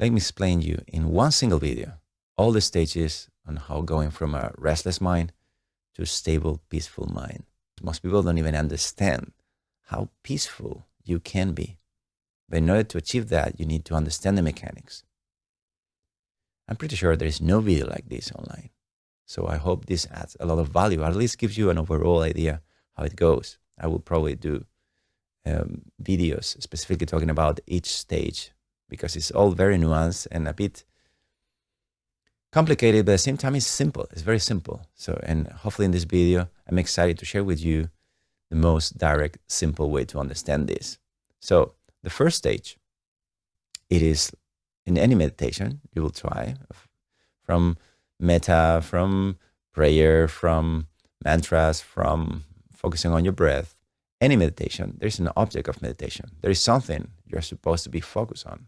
let me explain you in one single video all the stages on how going from a restless mind to a stable, peaceful mind. Most people don't even understand how peaceful you can be. But in order to achieve that, you need to understand the mechanics. I'm pretty sure there is no video like this online. So I hope this adds a lot of value, or at least gives you an overall idea how it goes. I will probably do videos specifically talking about each stage because it's all very nuanced and a bit complicated, but at the same time it's simple. It's very simple. So, and hopefully in this video, I'm excited to share with you the most direct, simple way to understand this. So the first stage, it is in any meditation you will try, from metta, from prayer, from mantras, from focusing on your breath, any meditation, there's an object of meditation. There is something you're supposed to be focused on.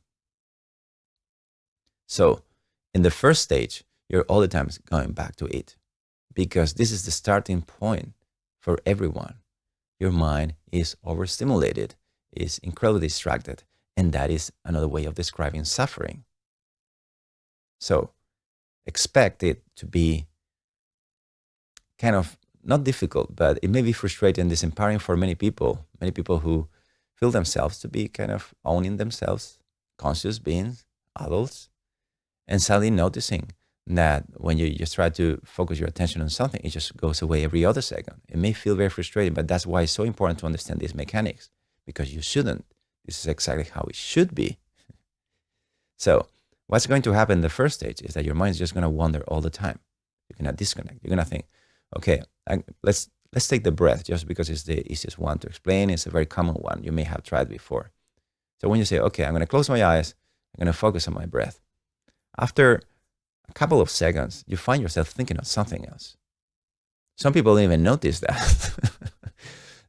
So in the first stage, you're all the time going back to it because this is the starting point for everyone. Your mind is overstimulated, is incredibly distracted, and that is another way of describing suffering. So expect it to be kind of not difficult, but it may be frustrating and disempowering for many people who feel themselves to be kind of owning themselves, conscious beings, adults, and suddenly noticing that when you just try to focus your attention on something, it just goes away every other second. It may feel very frustrating, but that's why it's so important to understand these mechanics, because you shouldn't. This is exactly how it should be. So what's going to happen in the first stage is that your mind is just going to wander all the time. You're going to disconnect. You're going to think, okay, let's take the breath just because it's the easiest one to explain. It's a very common one. You may have tried before. So when you say, okay, I'm going to close my eyes, I'm going to focus on my breath. After a couple of seconds, you find yourself thinking of something else. Some people don't even notice that.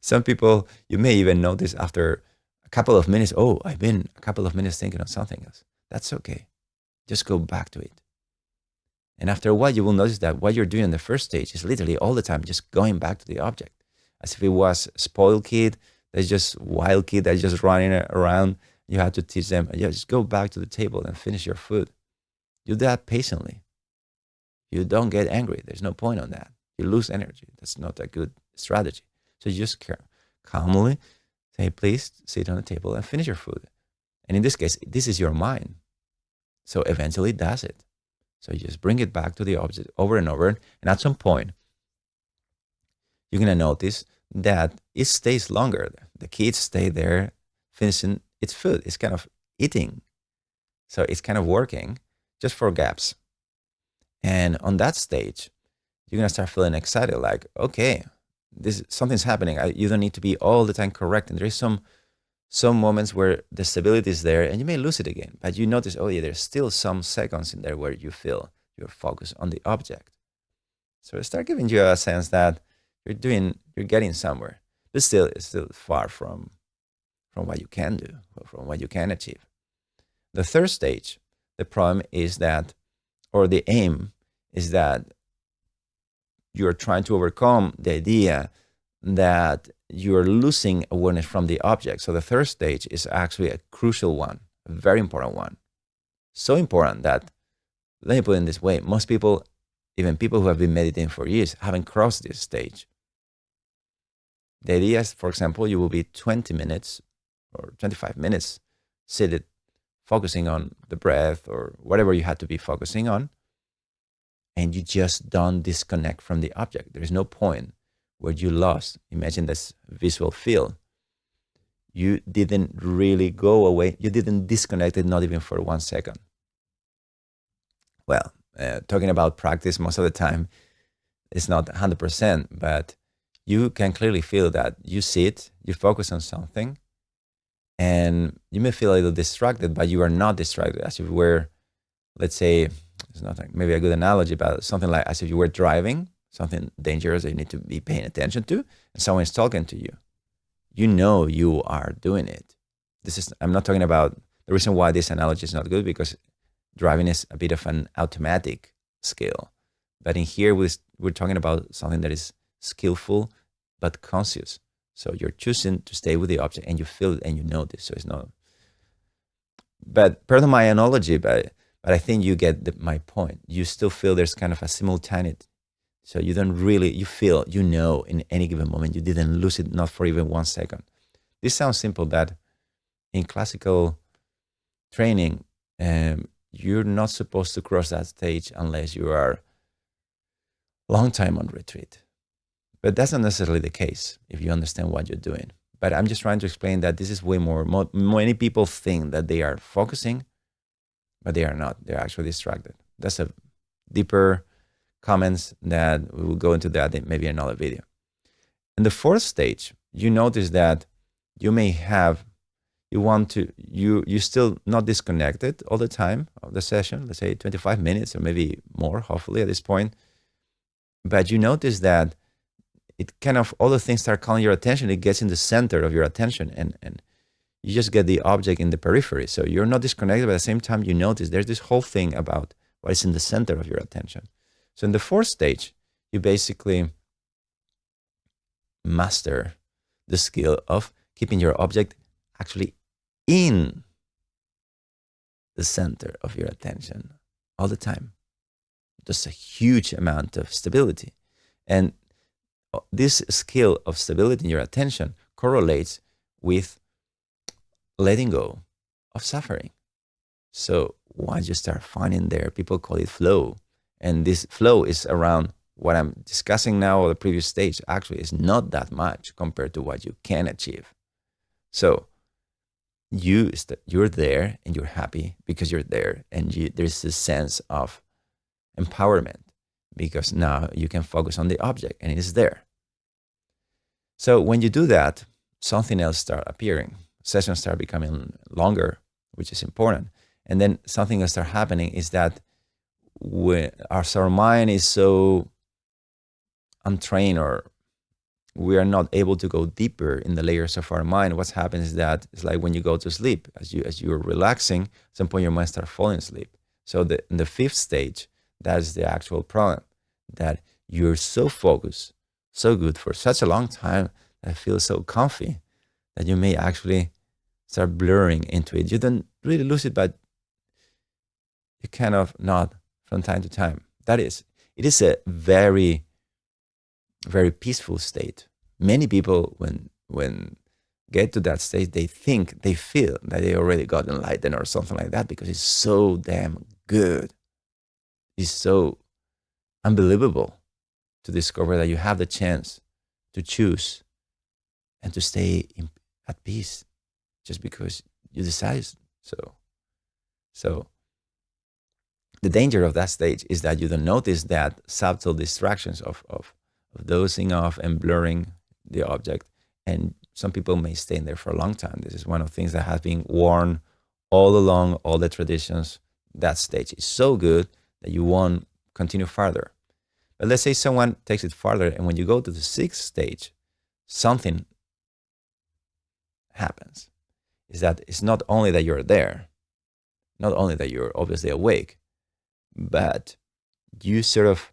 Some people, you may even notice after a couple of minutes, oh, I've been a couple of minutes thinking of something else. That's okay. Just go back to it. And after a while, you will notice that what you're doing in the first stage is literally all the time just going back to the object. As if it was a spoiled kid, that's just wild kid that's just running around. You have to teach them, yeah, just go back to the table and finish your food. Do that patiently. You don't get angry. There's no point on that. You lose energy. That's not a good strategy. So you just calmly say, please sit on the table and finish your food. And in this case, this is your mind. So eventually it does it. So you just bring it back to the object over and over. And at some point, you're going to notice that it stays longer. The kids stay there finishing its food. It's kind of eating. So it's kind of working just for gaps. And on that stage, you're going to start feeling excited, like, okay, something's happening. You don't need to be all the time correct. And there is some moments where the stability is there and you may lose it again, but you notice, oh yeah, there's still some seconds in there where you feel you're focused on the object. So it start giving you a sense that you're getting somewhere, but still, it's still far from what you can do, or from what you can achieve. The third stage, the problem is that, or the aim is that you're trying to overcome the idea that you're losing awareness from the object. So the third stage is actually a crucial one, a very important one. So important that, let me put it in this way, most people, even people who have been meditating for years, haven't crossed this stage. The idea is, for example, you will be 20 minutes or 25 minutes seated, focusing on the breath or whatever you had to be focusing on, and you just don't disconnect from the object. There is no point where you lost. Imagine this visual field. You didn't really go away. You didn't disconnect it, not even for 1 second. Well, talking about practice, most of the time, it's not 100%, but you can clearly feel that you sit, you focus on something, and you may feel a little distracted, but you are not distracted, as if you were, let's say, it's not maybe a good analogy, but something like as if you were driving, something dangerous that you need to be paying attention to, and someone is talking to you. You know you are doing it. I'm not talking about the reason why this analogy is not good, because driving is a bit of an automatic skill. But in here, we're talking about something that is skillful but conscious. So you're choosing to stay with the object and you feel it and you know this. So it's not. But pardon my analogy, but I think you get my point. You still feel there's kind of a simultaneity. So you don't really, you feel, you know, in any given moment, you didn't lose it, not for even 1 second. This sounds simple, but in classical training, you're not supposed to cross that stage unless you are long time on retreat. But that's not necessarily the case if you understand what you're doing. But I'm just trying to explain that this is way more, many people think that they are focusing, but they are not. They're actually distracted. That's a deeper comments that we will go into that in maybe another video. In the fourth stage, you notice that you may have, you want to, you still not disconnected all the time of the session, let's say 25 minutes or maybe more, hopefully at this point. But you notice that it kind of, all the things start calling your attention. It gets in the center of your attention, and you just get the object in the periphery. So you're not disconnected, but at the same time, you notice there's this whole thing about what is in the center of your attention. So in the fourth stage, you basically master the skill of keeping your object actually in the center of your attention all the time. There's a huge amount of stability. And this skill of stability in your attention correlates with letting go of suffering. So once you start finding there, people call it flow. And this flow is around what I'm discussing now, or the previous stage. Actually, is not that much compared to what you can achieve. So you're there and you're happy because you're there, and there's this sense of empowerment because now you can focus on the object and it is there. So when you do that, something else start appearing. Sessions start becoming longer, which is important. And then something else start happening is that when our mind is so untrained, or we are not able to go deeper in the layers of our mind, what happens is that it's like when you go to sleep, as you're relaxing, at some point your mind starts falling asleep. So in the fifth stage, that's the actual problem, that you're so focused, so good for such a long time, that feels so comfy, that you may actually start blurring into it. You don't really lose it, but you kind of nod from time to time. It is a very, very peaceful state. Many people, when get to that state, they feel that they already got enlightened or something like that, because it's so damn good. It's so unbelievable to discover that you have the chance to choose and to stay at peace just because you decide so. The danger of that stage is that you don't notice that subtle distractions of dozing off and blurring the object. And some people may stay in there for a long time. This is one of the things that has been worn all along, all the traditions. That stage is so good that you won't continue farther. But let's say someone takes it farther, and when you go to the sixth stage, something happens. Is that it's not only that you're there, not only that you're obviously awake, but you sort of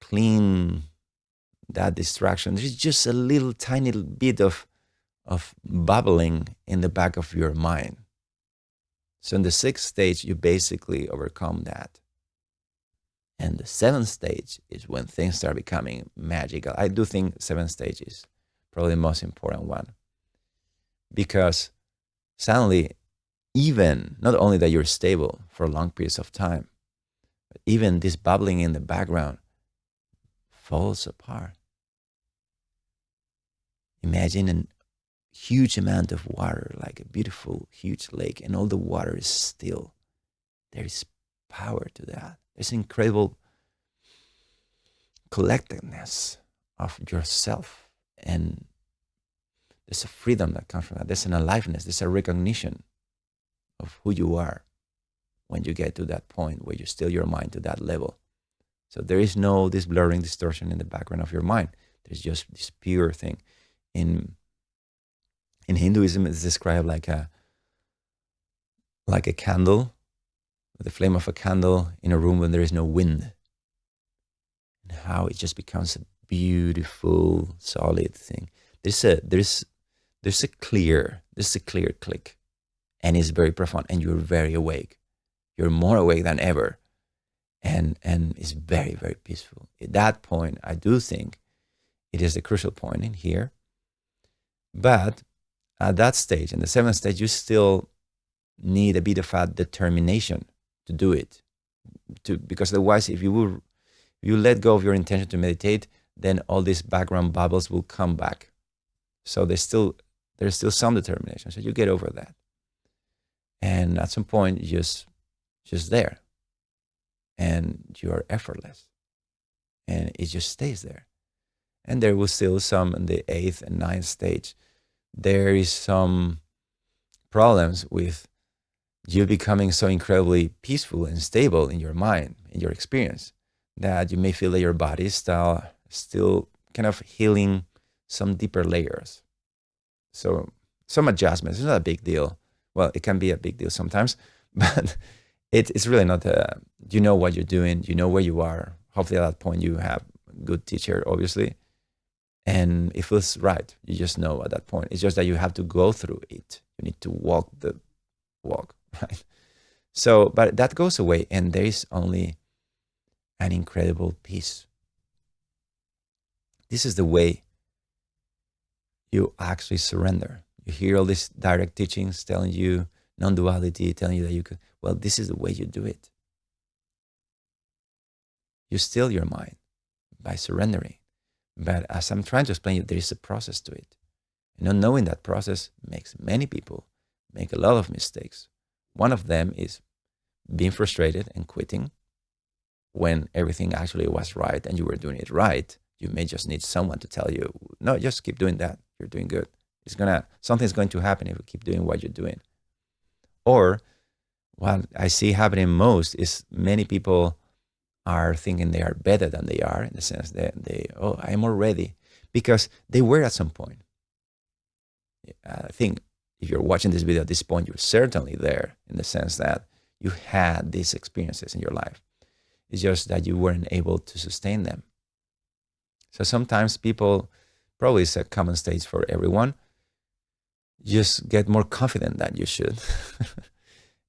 clean that distraction. There's just a little tiny bit of bubbling in the back of your mind. So in the sixth stage, you basically overcome that. And the seventh stage is when things start becoming magical. I do think seventh stage is probably the most important one, because suddenly, even not only that you're stable for long periods of time, but even this bubbling in the background falls apart. Imagine a huge amount of water, like a beautiful, huge lake, and all the water is still. There is power to that. There's incredible collectedness of yourself, and there's a freedom that comes from that. There's an aliveness, there's a recognition of who you are when you get to that point where you still your mind to that level. So there is no this blurring distortion in the background of your mind. There's just this pure thing. In Hinduism, it's described like a candle, the flame of a candle in a room when there is no wind, and how it just becomes a beautiful, solid thing. There's a clear click, and it's very profound, and you're very awake. You're more awake than ever, and it's very, very peaceful. At that point, I do think it is the crucial point in here. But at that stage, in the seventh stage, you still need a bit of a determination to do it. Because otherwise, if you let go of your intention to meditate, then all these background bubbles will come back. So there's still some determination. So you get over that, and at some point, just there, and you are effortless, and it just stays there. And there was still some in the eighth and ninth stage. There is some problems with you becoming so incredibly peaceful and stable in your mind, in your experience, that you may feel that your body is still kind of healing some deeper layers. So some adjustments. It's not a big deal. Well, it can be a big deal sometimes, but it's really not. You know what you're doing. You know where you are. Hopefully, at that point, you have a good teacher, obviously, and it feels right. You just know at that point. It's just that you have to go through it. You need to walk the walk, right? So, but that goes away, and there is only an incredible peace. This is the way you actually surrender. You hear all these direct teachings telling you non-duality, telling you that you could. Well, this is the way you do it. You still your mind by surrendering. But as I'm trying to explain you, there is a process to it. And not knowing that process makes many people make a lot of mistakes. One of them is being frustrated and quitting when everything actually was right and you were doing it right. You may just need someone to tell you, no, just keep doing that. You're doing good. Something's going to happen if you keep doing what you're doing. Or what I see happening most is many people are thinking they are better than they are, in the sense that I'm more ready, because they were at some point. I think if you're watching this video at this point, you're certainly there, in the sense that you had these experiences in your life. It's just that you weren't able to sustain them. So sometimes people, probably it's a common stage for everyone, just get more confident than you should.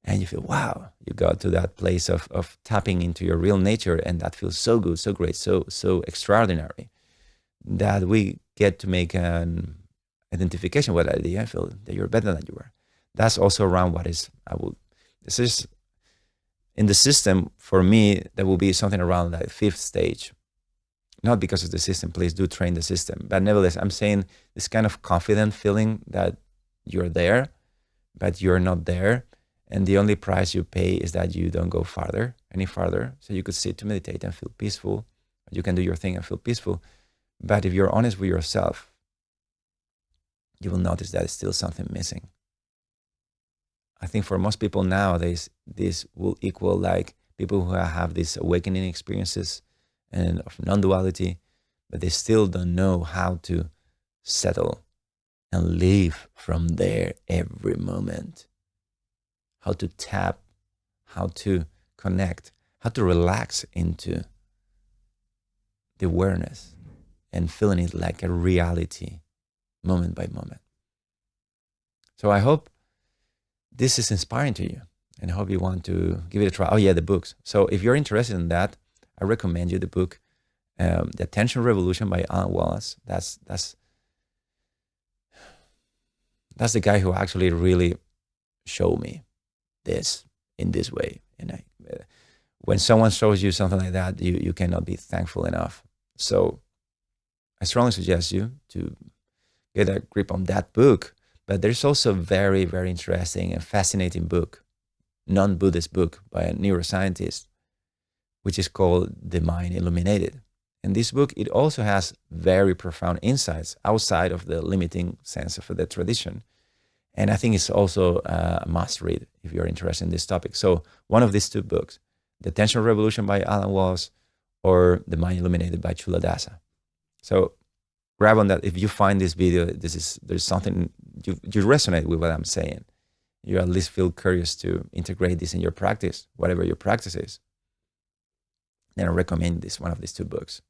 And you feel, wow, you got to that place of tapping into your real nature, and that feels so good, so great, so extraordinary, that we get to make an identification with that idea. I feel that you're better than you were. That's also around this is in the system, for me, there will be something around that fifth stage. Not because of the system, please do train the system. But nevertheless, I'm saying this kind of confident feeling that you're there, but you're not there. And the only price you pay is that you don't go any farther. So you could sit to meditate and feel peaceful. You can do your thing and feel peaceful. But if you're honest with yourself, you will notice that it's still something missing. I think for most people nowadays, this will equal like people who have these awakening experiences and of non-duality, but they still don't know how to settle and live from there every moment. How to tap, how to connect, how to relax into the awareness and feeling it like a reality moment by moment. So I hope this is inspiring to you, and I hope you want to give it a try. Oh yeah, the books. So if you're interested in that, I recommend you the book, The Attention Revolution by Wallace. That's the guy who actually really showed me this in this way. And when someone shows you something like that, you cannot be thankful enough. So I strongly suggest you to get a grip on that book. But there's also a very, very interesting and fascinating book, non-Buddhist book by a neuroscientist, which is called The Mind Illuminated. And this book, it also has very profound insights outside of the limiting sense of the tradition. And I think it's also a must read if you're interested in this topic. So one of these two books, The Attention Revolution by Alan Wallace or The Mind Illuminated by Culadasa. So grab on that. If you find this video, there's something, you resonate with what I'm saying. You at least feel curious to integrate this in your practice, whatever your practice is. Then I recommend one of these two books.